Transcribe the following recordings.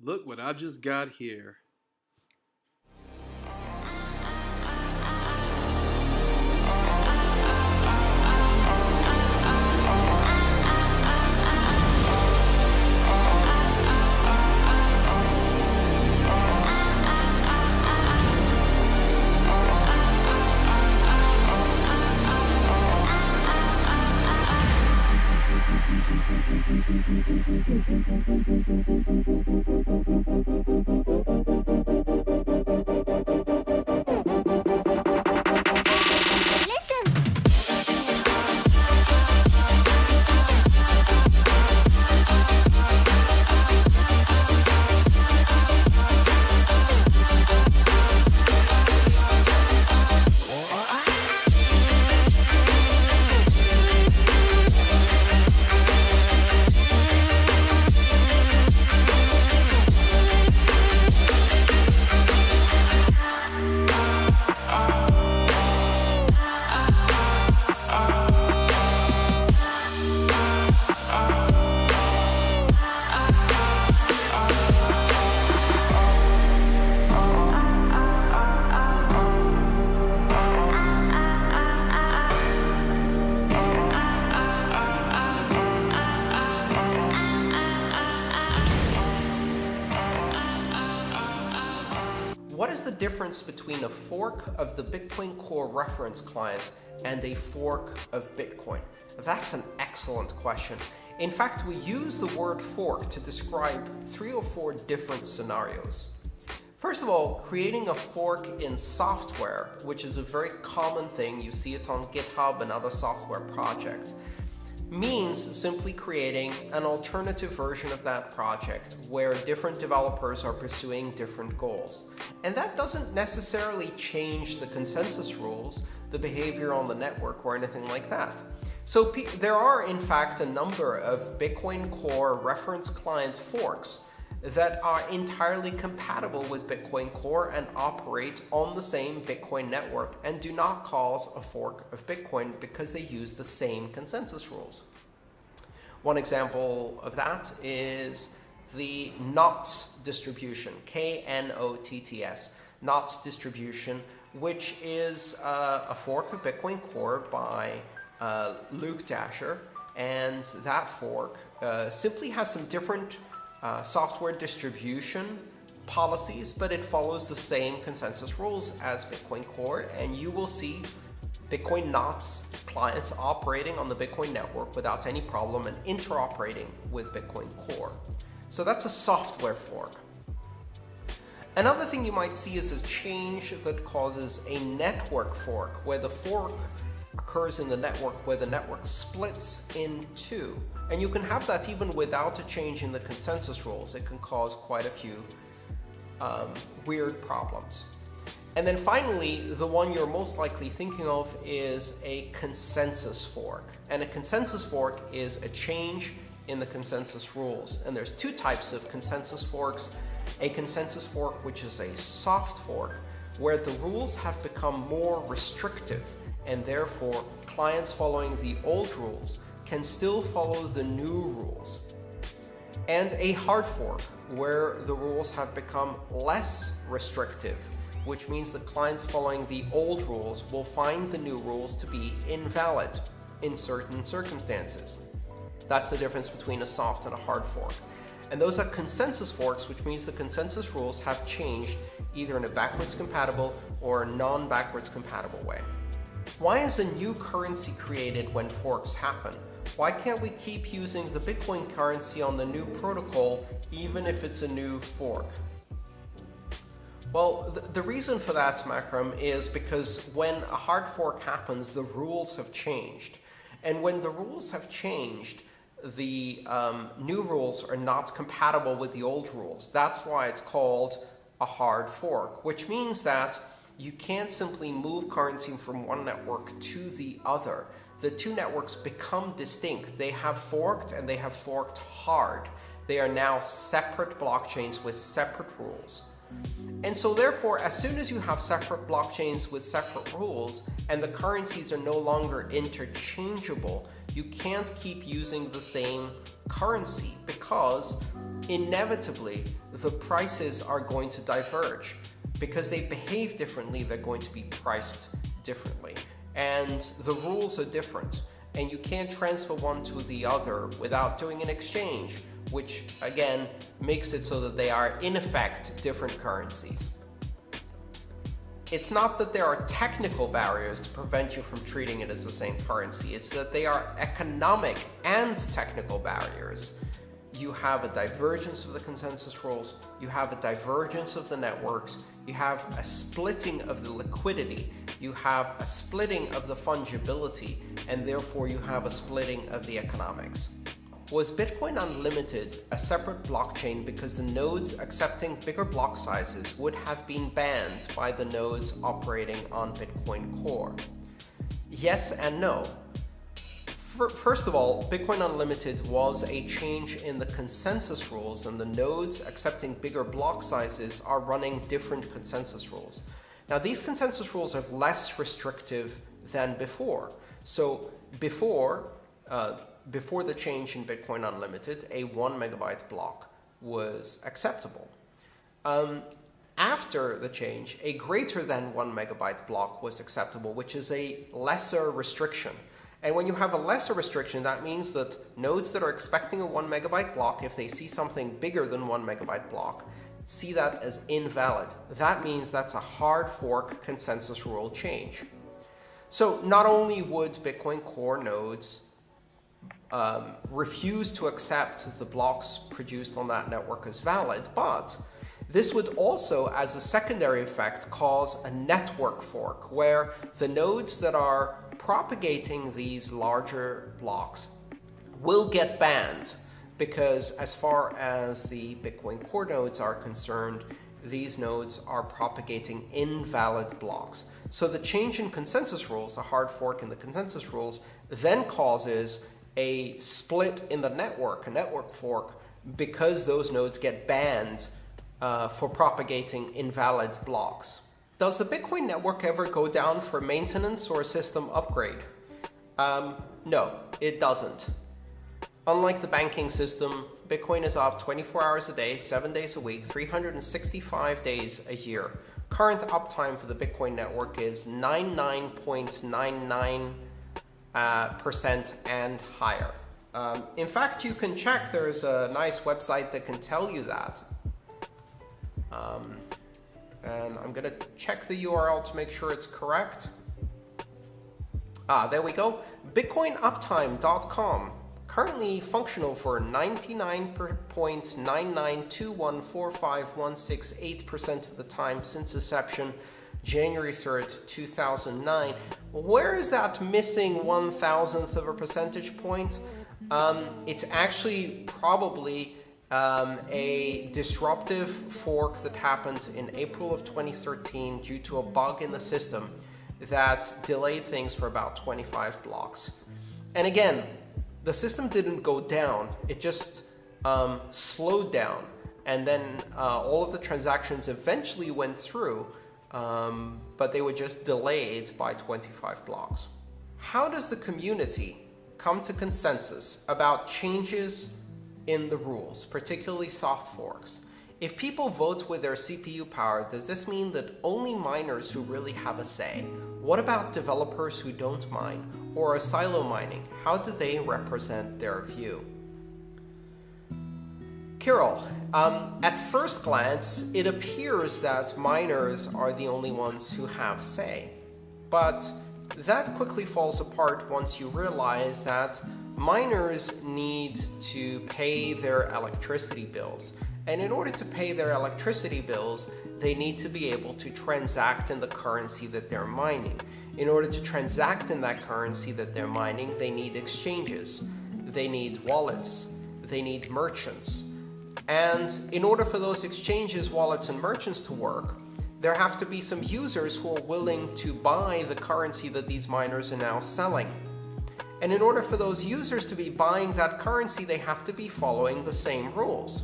Look what I just got here. What is the difference between a fork of the Bitcoin Core reference client and a fork of Bitcoin? That's an excellent question. In fact, we use the word fork to describe 3 or 4 different scenarios. First of all, creating a fork in software, which is a very common thing, you see it on GitHub and other software projects, means simply creating an alternative version of that project where different developers are pursuing different goals. And that doesn't necessarily change the consensus rules, the behavior on the network, or anything like that. So there are, in fact, a number of Bitcoin Core reference client forks that are entirely compatible with Bitcoin Core and operate on the same Bitcoin network and do not cause a fork of Bitcoin because they use the same consensus rules. One example of that is the Knots distribution, Knotts, Knots distribution, which is a fork of Bitcoin Core by Luke Dasher, and that fork simply has some different software distribution policies, but it follows the same consensus rules as Bitcoin Core, and you will see Bitcoin Knots clients operating on the Bitcoin network without any problem and interoperating with Bitcoin Core. So that's a software fork. Another thing you might see is a change that causes a network fork, where the fork occurs in the network where the network splits in two. And you can have that even without a change in the consensus rules. It can cause quite a few weird problems. And then finally, the one you're most likely thinking of is a consensus fork. And a consensus fork is a change in the consensus rules. And there's 2 types of consensus forks. A consensus fork, which is a soft fork, where the rules have become more restrictive, and therefore clients following the old rules can still follow the new rules. And a hard fork, where the rules have become less restrictive, which means that clients following the old rules will find the new rules to be invalid in certain circumstances. That's the difference between a soft and a hard fork. And those are consensus forks, which means the consensus rules have changed either in a backwards compatible or a non-backwards compatible way. Why is a new currency created when forks happen? Why can't we keep using the Bitcoin currency on the new protocol even if it's a new fork? Well, the reason for that, Makram, is because when a hard fork happens, the rules have changed. And when the rules have changed, the new rules are not compatible with the old rules. That's why it's called a hard fork, which means that you can't simply move currency from one network to the other. The 2 networks become distinct. They have forked, and they have forked hard. They are now separate blockchains with separate rules. And so therefore, as soon as you have separate blockchains with separate rules and the currencies are no longer interchangeable, you can't keep using the same currency because inevitably the prices are going to diverge. Because they behave differently, they're going to be priced differently. And the rules are different. And you can't transfer one to the other without doing an exchange, which again makes it so that they are in effect different currencies. It's not that there are technical barriers to prevent you from treating it as the same currency, it's that they are economic and technical barriers. You have a divergence of the consensus rules, you have a divergence of the networks, you have a splitting of the liquidity, you have a splitting of the fungibility, and therefore you have a splitting of the economics. Was Bitcoin Unlimited a separate blockchain because the nodes accepting bigger block sizes would have been banned by the nodes operating on Bitcoin Core? Yes and no. First of all, Bitcoin Unlimited was a change in the consensus rules, and the nodes accepting bigger block sizes are running different consensus rules. Now, these consensus rules are less restrictive than before. So before the change in Bitcoin Unlimited, a 1 megabyte block was acceptable. After the change, a greater than 1 megabyte block was acceptable, which is a lesser restriction. And when you have a lesser restriction, that means that nodes that are expecting a 1 megabyte block, if they see something bigger than 1 megabyte block, see that as invalid. That means that's a hard fork consensus rule change. So not only would Bitcoin Core nodes refuse to accept the blocks produced on that network as valid, but this would also, as a secondary effect, cause a network fork where the nodes that are propagating these larger blocks will get banned because as far as the Bitcoin Core nodes are concerned, these nodes are propagating invalid blocks. So the change in consensus rules, the hard fork in the consensus rules, then causes a split in the network, a network fork, because those nodes get banned for propagating invalid blocks. Does the Bitcoin network ever go down for maintenance or a system upgrade? No, it doesn't. Unlike the banking system, Bitcoin is up 24 hours a day, 7 days a week, 365 days a year. Current uptime for the Bitcoin network is 99.99% and higher. In fact, you can check, there's a nice website that can tell you that. And I'm gonna check the URL to make sure it's correct. There we go. Bitcoinuptime.com. Currently functional for 99.992145168% of the time since inception, January 3rd, 2009. Where is that missing 1,000th of a percentage point? It's actually probably a disruptive fork that happened in April of 2013 due to a bug in the system that delayed things for about 25 blocks. And again, the system didn't go down, it just slowed down, and then all of the transactions eventually went through, but they were just delayed by 25 blocks. How does the community come to consensus about changes in the rules, particularly soft forks? If people vote with their CPU power, does this mean that only miners who really have a say? What about developers who don't mine, or are silo mining? How do they represent their view? Kirill, at first glance, it appears that miners are the only ones who have say. But that quickly falls apart once you realize that miners need to pay their electricity bills. And in order to pay their electricity bills, they need to be able to transact in the currency that they're mining. In order to transact in that currency that they're mining, they need exchanges, they need wallets, they need merchants. And in order for those exchanges, wallets, and merchants to work, there have to be some users who are willing to buy the currency that these miners are now selling. And in order for those users to be buying that currency, they have to be following the same rules.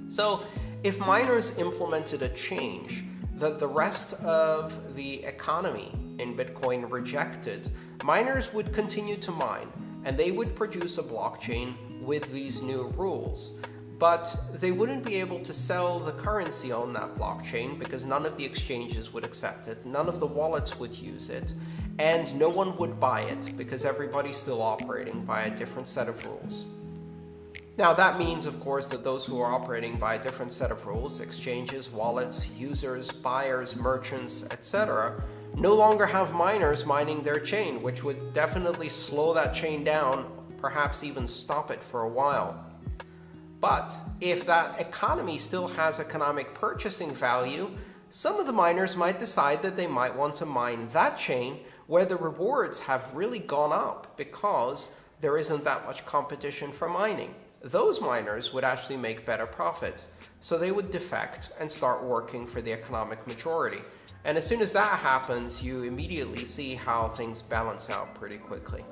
So If miners implemented a change that the rest of the economy in Bitcoin rejected, miners would continue to mine, and they would produce a blockchain with these new rules. But they wouldn't be able to sell the currency on that blockchain because none of the exchanges would accept it, none of the wallets would use it, and no one would buy it because everybody's still operating by a different set of rules. Now that means, of course, that those who are operating by a different set of rules, exchanges, wallets, users, buyers, merchants, etc., no longer have miners mining their chain, which would definitely slow that chain down, perhaps even stop it for a while. But if that economy still has economic purchasing value, some of the miners might decide that they might want to mine that chain where the rewards have really gone up because there isn't that much competition for mining. Those miners would actually make better profits, so they would defect and start working for the economic majority. And as soon as that happens, you immediately see how things balance out pretty quickly.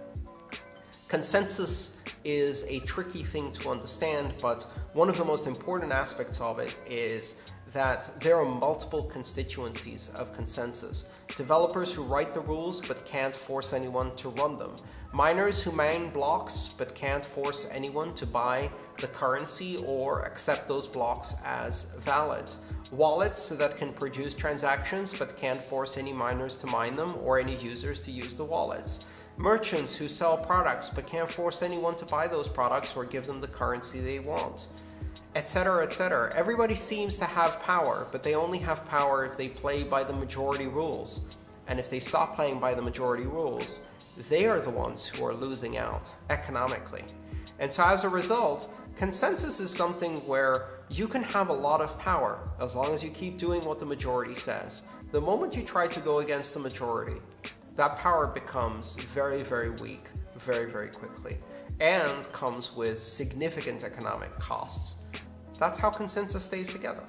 Consensus is a tricky thing to understand, but one of the most important aspects of it is that there are multiple constituencies of consensus. Developers who write the rules but can't force anyone to run them. Miners who mine blocks but can't force anyone to buy the currency or accept those blocks as valid. Wallets that can produce transactions but can't force any miners to mine them or any users to use the wallets. Merchants who sell products but can't force anyone to buy those products or give them the currency they want, etc., etc. Everybody seems to have power, but they only have power if they play by the majority rules. And if they stop playing by the majority rules, they are the ones who are losing out economically. And so as a result, consensus is something where you can have a lot of power as long as you keep doing what the majority says. The moment you try to go against the majority, that power becomes very, very weak, very, very quickly, and comes with significant economic costs. That's how consensus stays together.